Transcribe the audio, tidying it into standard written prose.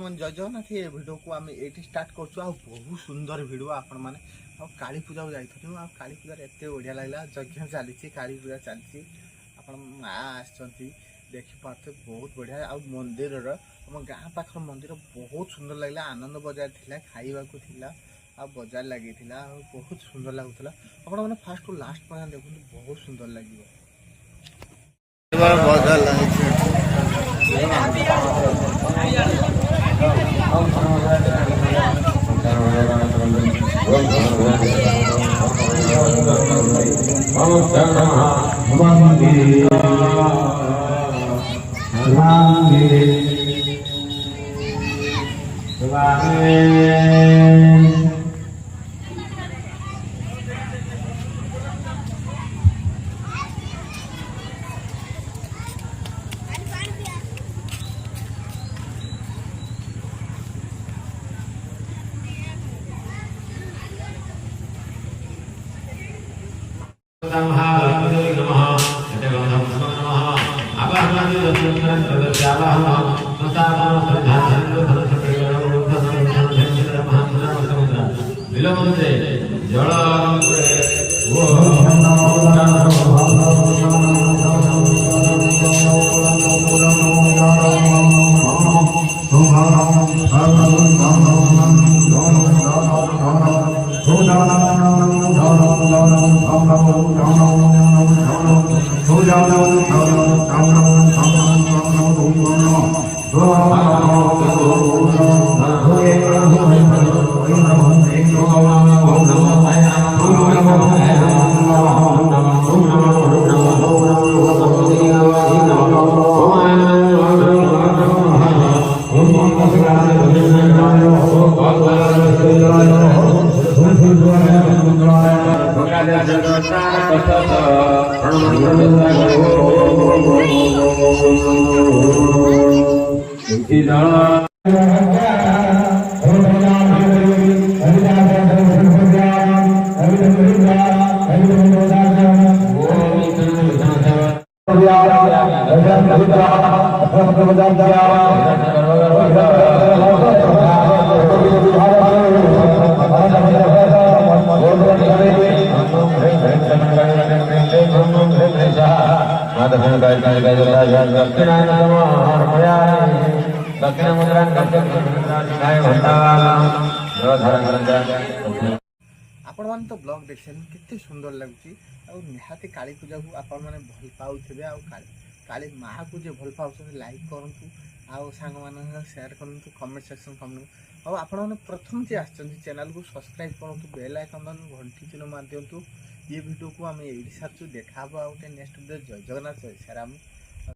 जय जगन्नाथ ये वीडियो को आम ये स्टार्ट कर बहुत सुंदर वीडियो आपण मैंने काली पूजा को जाइलु आ काली पूजा एत बढ़िया लगला यज्ञ चली काली पूजा चलती आप माँ आसती देखिपे बहुत बढ़िया आ मंदिर आम गाँ पाख मंदिर बहुत सुंदर लगला आनंद बजार थी खाइबा आ बजार लगी बहुत सुंदर लगुला आपण मैंने फास्ट टू लास्ट पर्यटन देखते बहुत सुंदर लगे आपण मैंने तो ब्लॉग देख केते सुंदर लगुच निहाती काली पूजा को आपण मैंने भल पाऊे काली माँ को जो भल पाँच लाइक करूँ आउ सांग मान शेयर करूँ कमेंट सेक्शन कमेंट और आपण मैंने प्रथम जे चैनल को सब्सक्राइब करूँ बेल आइकन घंटी चिन्ह मार दिंतु ये वीडियो को आम ये सार्चु देखा गोटे नेक्स्ट वीडियो जय जगन्नाथ जय श्रीराम।